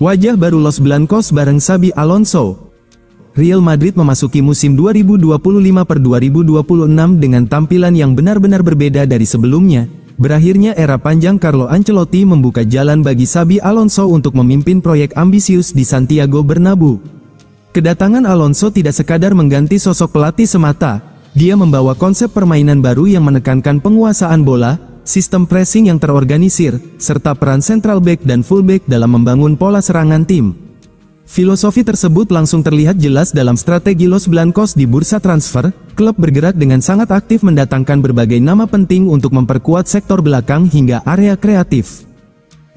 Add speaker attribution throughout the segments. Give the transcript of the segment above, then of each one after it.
Speaker 1: Wajah baru Los Blancos bareng Xabi Alonso. Real Madrid memasuki musim 2025-2026 dengan tampilan yang benar-benar berbeda dari sebelumnya. Berakhirnya era panjang Carlo Ancelotti membuka jalan bagi Xabi Alonso untuk memimpin proyek ambisius di Santiago Bernabeu. Kedatangan Alonso tidak sekadar mengganti sosok pelatih semata, dia membawa konsep permainan baru yang menekankan penguasaan bola, sistem pressing yang terorganisir, serta peran central back dan fullback dalam membangun pola serangan tim. Filosofi tersebut langsung terlihat jelas dalam strategi Los Blancos di bursa transfer. Klub bergerak dengan sangat aktif mendatangkan berbagai nama penting untuk memperkuat sektor belakang hingga area kreatif.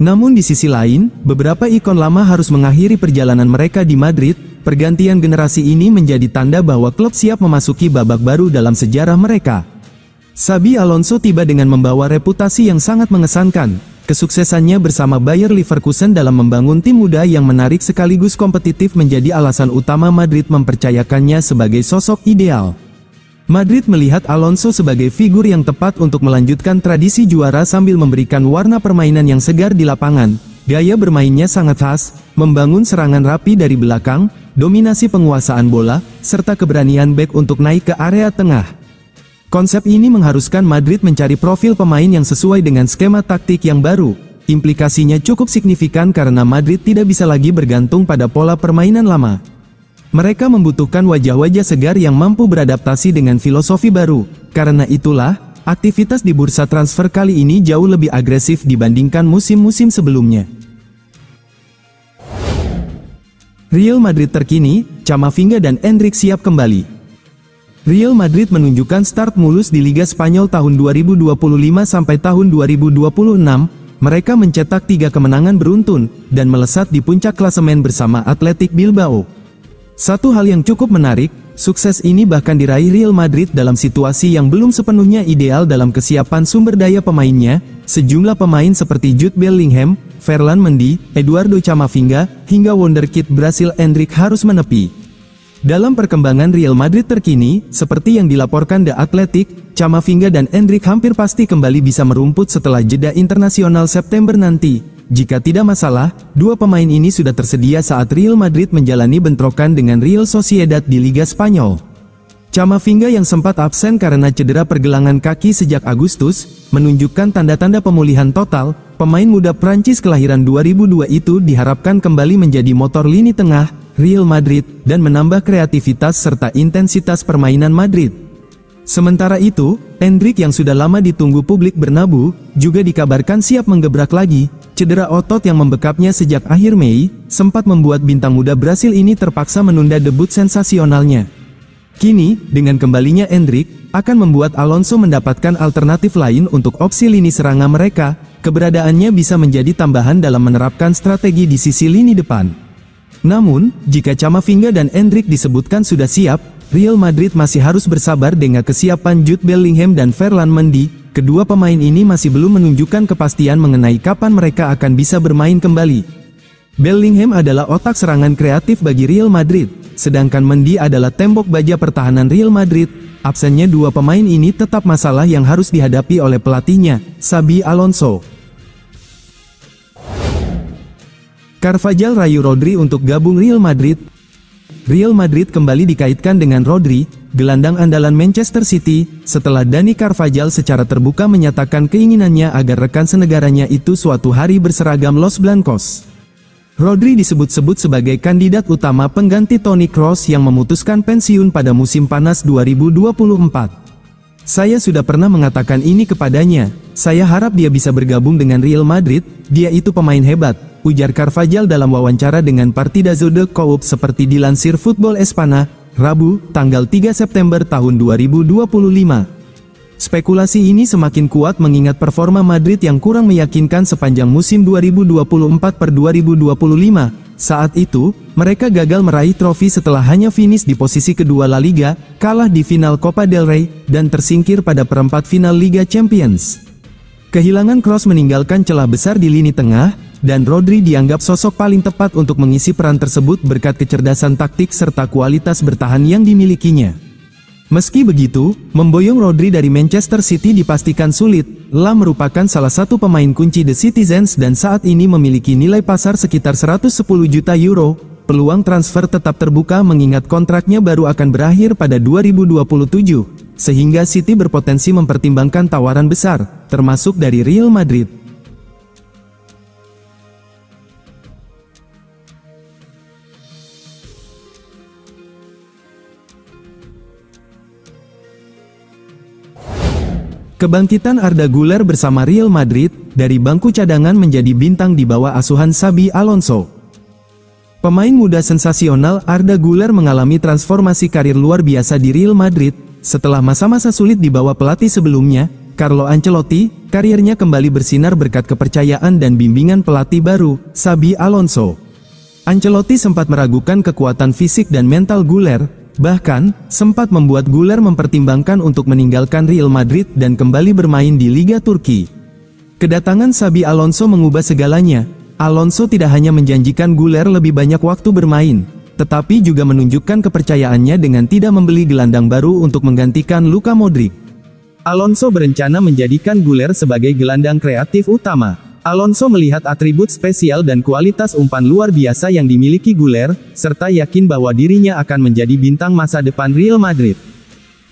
Speaker 1: Namun di sisi lain, beberapa ikon lama harus mengakhiri perjalanan mereka di Madrid. Pergantian generasi ini menjadi tanda bahwa klub siap memasuki babak baru dalam sejarah mereka. Xabi Alonso tiba dengan membawa reputasi yang sangat mengesankan. Kesuksesannya bersama Bayer Leverkusen dalam membangun tim muda yang menarik sekaligus kompetitif menjadi alasan utama Madrid mempercayakannya sebagai sosok ideal. Madrid melihat Alonso sebagai figur yang tepat untuk melanjutkan tradisi juara sambil memberikan warna permainan yang segar di lapangan. Gaya bermainnya sangat khas, membangun serangan rapi dari belakang, dominasi penguasaan bola, serta keberanian bek untuk naik ke area tengah. Konsep ini mengharuskan Madrid mencari profil pemain yang sesuai dengan skema taktik yang baru. Implikasinya cukup signifikan karena Madrid tidak bisa lagi bergantung pada pola permainan lama. Mereka membutuhkan wajah-wajah segar yang mampu beradaptasi dengan filosofi baru. Karena itulah, aktivitas di bursa transfer kali ini jauh lebih agresif dibandingkan musim-musim sebelumnya. Real Madrid terkini, Camavinga dan Endrick siap kembali. Real Madrid menunjukkan start mulus di Liga Spanyol tahun 2025 sampai tahun 2026. Mereka mencetak 3 kemenangan beruntun, dan melesat di puncak klasemen bersama Athletic Bilbao. Satu hal yang cukup menarik, sukses ini bahkan diraih Real Madrid dalam situasi yang belum sepenuhnya ideal dalam kesiapan sumber daya pemainnya. Sejumlah pemain seperti Jude Bellingham, Ferland Mendy, Eduardo Camavinga, hingga wonderkid Brasil Endrick harus menepi. Dalam perkembangan Real Madrid terkini, seperti yang dilaporkan The Athletic, Camavinga dan Endrick hampir pasti kembali bisa merumput setelah jeda internasional September nanti. Jika tidak masalah, dua pemain ini sudah tersedia saat Real Madrid menjalani bentrokan dengan Real Sociedad di Liga Spanyol. Camavinga yang sempat absen karena cedera pergelangan kaki sejak Agustus, menunjukkan tanda-tanda pemulihan total. Pemain muda Prancis kelahiran 2002 itu diharapkan kembali menjadi motor lini tengah Real Madrid, dan menambah kreativitas serta intensitas permainan Madrid. Sementara itu, Endrick yang sudah lama ditunggu publik Bernabeu, juga dikabarkan siap menggebrak lagi. Cedera otot yang membekapnya sejak akhir Mei, sempat membuat bintang muda Brasil ini terpaksa menunda debut sensasionalnya. Kini, dengan kembalinya Endrick, akan membuat Alonso mendapatkan alternatif lain untuk opsi lini serangan mereka. Keberadaannya bisa menjadi tambahan dalam menerapkan strategi di sisi lini depan. Namun, jika Camavinga dan Endrick disebutkan sudah siap, Real Madrid masih harus bersabar dengan kesiapan Jude Bellingham dan Ferland Mendy. Kedua pemain ini masih belum menunjukkan kepastian mengenai kapan mereka akan bisa bermain kembali. Bellingham adalah otak serangan kreatif bagi Real Madrid, sedangkan Mendy adalah tembok baja pertahanan Real Madrid. Absennya dua pemain ini tetap masalah yang harus dihadapi oleh pelatihnya, Xabi Alonso. Carvajal rayu Rodri untuk gabung Real Madrid. Real Madrid kembali dikaitkan dengan Rodri, gelandang andalan Manchester City, setelah Dani Carvajal secara terbuka menyatakan keinginannya agar rekan senegaranya itu suatu hari berseragam Los Blancos. Rodri disebut-sebut sebagai kandidat utama pengganti Toni Kroos yang memutuskan pensiun pada musim panas 2024. Saya sudah pernah mengatakan ini kepadanya, saya harap dia bisa bergabung dengan Real Madrid, dia itu pemain hebat, ujar Carvajal dalam wawancara dengan Partidazo de Coupe seperti dilansir Football Espana, Rabu, tanggal 3 September tahun 2025. Spekulasi ini semakin kuat mengingat performa Madrid yang kurang meyakinkan sepanjang musim 2024-2025. Saat itu, mereka gagal meraih trofi setelah hanya finish di posisi kedua La Liga, kalah di final Copa del Rey, dan tersingkir pada perempat final Liga Champions. Kehilangan Kroos meninggalkan celah besar di lini tengah, dan Rodri dianggap sosok paling tepat untuk mengisi peran tersebut berkat kecerdasan taktik serta kualitas bertahan yang dimilikinya. Meski begitu, memboyong Rodri dari Manchester City dipastikan sulit. La merupakan salah satu pemain kunci The Citizens dan saat ini memiliki nilai pasar sekitar 110 juta euro. Peluang transfer tetap terbuka mengingat kontraknya baru akan berakhir pada 2027, sehingga City berpotensi mempertimbangkan tawaran besar, termasuk dari Real Madrid. Kebangkitan Arda Güler bersama Real Madrid, dari bangku cadangan menjadi bintang di bawah asuhan Xabi Alonso. Pemain muda sensasional Arda Güler mengalami transformasi karir luar biasa di Real Madrid. Setelah masa-masa sulit di bawah pelatih sebelumnya, Carlo Ancelotti, karirnya kembali bersinar berkat kepercayaan dan bimbingan pelatih baru, Xabi Alonso. Ancelotti sempat meragukan kekuatan fisik dan mental Güler, bahkan, sempat membuat Güler mempertimbangkan untuk meninggalkan Real Madrid dan kembali bermain di Liga Turki. Kedatangan Xabi Alonso mengubah segalanya. Alonso tidak hanya menjanjikan Güler lebih banyak waktu bermain, tetapi juga menunjukkan kepercayaannya dengan tidak membeli gelandang baru untuk menggantikan Luka Modric. Alonso berencana menjadikan Güler sebagai gelandang kreatif utama. Alonso melihat atribut spesial dan kualitas umpan luar biasa yang dimiliki Güler, serta yakin bahwa dirinya akan menjadi bintang masa depan Real Madrid.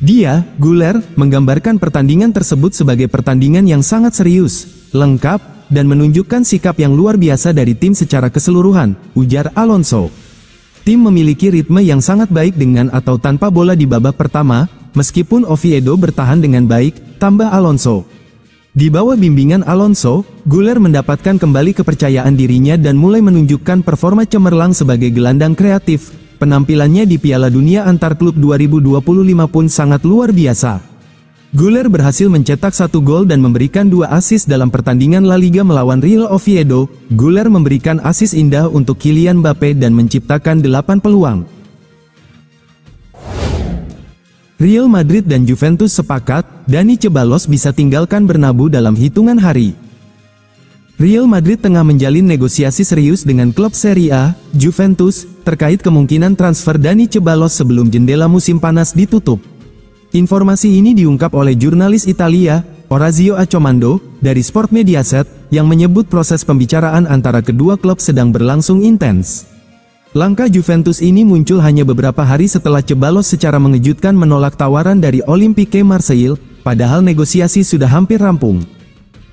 Speaker 1: Dia, Güler, menggambarkan pertandingan tersebut sebagai pertandingan yang sangat serius, lengkap, dan menunjukkan sikap yang luar biasa dari tim secara keseluruhan, ujar Alonso. Tim memiliki ritme yang sangat baik dengan atau tanpa bola di babak pertama, meskipun Oviedo bertahan dengan baik, tambah Alonso. Di bawah bimbingan Alonso, Güler mendapatkan kembali kepercayaan dirinya dan mulai menunjukkan performa cemerlang sebagai gelandang kreatif. Penampilannya di Piala Dunia Antar Klub 2025 pun sangat luar biasa. Güler berhasil mencetak 1 gol dan memberikan 2 assist dalam pertandingan La Liga melawan Real Oviedo. Güler memberikan assist indah untuk Kylian Mbappe dan menciptakan 8 peluang. Real Madrid dan Juventus sepakat, Dani Ceballos bisa tinggalkan Bernabeu dalam hitungan hari. Real Madrid tengah menjalin negosiasi serius dengan klub Serie A, Juventus, terkait kemungkinan transfer Dani Ceballos sebelum jendela musim panas ditutup. Informasi ini diungkap oleh jurnalis Italia, Orazio Accomando, dari Sport Mediaset, yang menyebut proses pembicaraan antara kedua klub sedang berlangsung intens. Langkah Juventus ini muncul hanya beberapa hari setelah Ceballos secara mengejutkan menolak tawaran dari Olympique Marseille, padahal negosiasi sudah hampir rampung.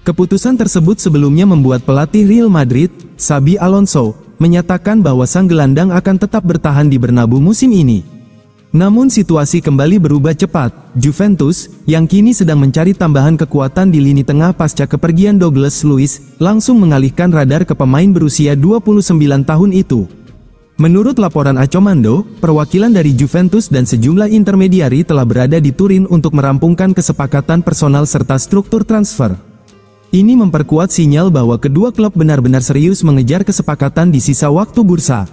Speaker 1: Keputusan tersebut sebelumnya membuat pelatih Real Madrid, Xabi Alonso, menyatakan bahwa sang gelandang akan tetap bertahan di Bernabeu musim ini. Namun situasi kembali berubah cepat. Juventus, yang kini sedang mencari tambahan kekuatan di lini tengah pasca kepergian Douglas Luiz, langsung mengalihkan radar ke pemain berusia 29 tahun itu. Menurut laporan Accomando, perwakilan dari Juventus dan sejumlah intermediari telah berada di Turin untuk merampungkan kesepakatan personal serta struktur transfer. Ini memperkuat sinyal bahwa kedua klub benar-benar serius mengejar kesepakatan di sisa waktu bursa.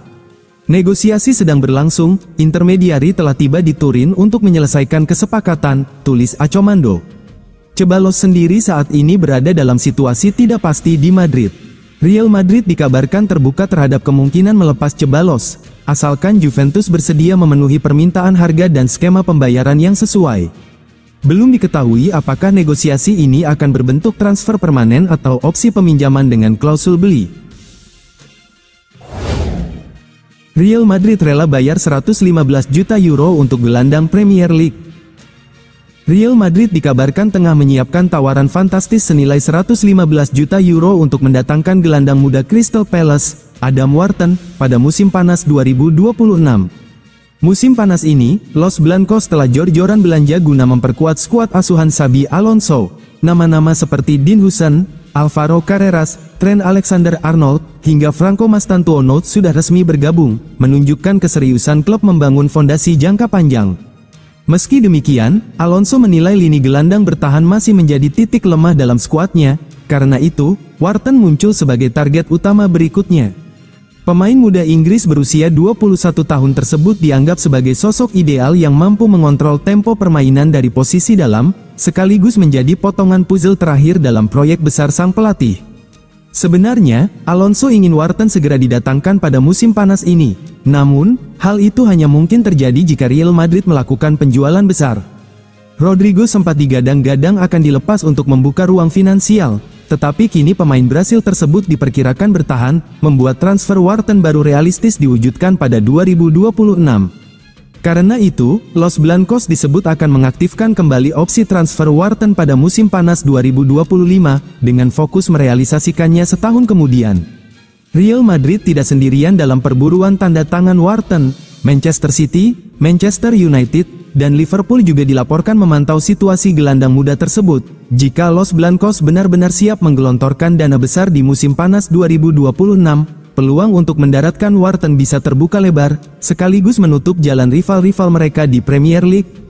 Speaker 1: Negosiasi sedang berlangsung, intermediari telah tiba di Turin untuk menyelesaikan kesepakatan, tulis Accomando. Ceballos sendiri saat ini berada dalam situasi tidak pasti di Madrid. Real Madrid dikabarkan terbuka terhadap kemungkinan melepas Ceballos, asalkan Juventus bersedia memenuhi permintaan harga dan skema pembayaran yang sesuai. Belum diketahui apakah negosiasi ini akan berbentuk transfer permanen atau opsi peminjaman dengan klausul beli. Real Madrid rela bayar 115 juta euro untuk gelandang Premier League. Real Madrid dikabarkan tengah menyiapkan tawaran fantastis senilai 115 juta euro untuk mendatangkan gelandang muda Crystal Palace, Adam Wharton, pada musim panas 2026. Musim panas ini, Los Blancos telah jor-joran belanja guna memperkuat skuad asuhan Xabi Alonso. Nama-nama seperti Dean Huijsen, Alvaro Carreras, Trent Alexander-Arnold, hingga Franco Mastantuono sudah resmi bergabung, menunjukkan keseriusan klub membangun fondasi jangka panjang. Meski demikian, Alonso menilai lini gelandang bertahan masih menjadi titik lemah dalam skuadnya, karena itu, Wharton muncul sebagai target utama berikutnya. Pemain muda Inggris berusia 21 tahun tersebut dianggap sebagai sosok ideal yang mampu mengontrol tempo permainan dari posisi dalam, sekaligus menjadi potongan puzzle terakhir dalam proyek besar sang pelatih. Sebenarnya, Alonso ingin Wharton segera didatangkan pada musim panas ini. Namun, hal itu hanya mungkin terjadi jika Real Madrid melakukan penjualan besar. Rodrigo sempat digadang-gadang akan dilepas untuk membuka ruang finansial, tetapi kini pemain Brasil tersebut diperkirakan bertahan, membuat transfer Wharton baru realistis diwujudkan pada 2026. Karena itu, Los Blancos disebut akan mengaktifkan kembali opsi transfer Wharton pada musim panas 2025, dengan fokus merealisasikannya setahun kemudian. Real Madrid tidak sendirian dalam perburuan tanda tangan Wharton. Manchester City, Manchester United, dan Liverpool juga dilaporkan memantau situasi gelandang muda tersebut. Jika Los Blancos benar-benar siap menggelontorkan dana besar di musim panas 2026, peluang untuk mendaratkan Wharton bisa terbuka lebar, sekaligus menutup jalan rival-rival mereka di Premier League.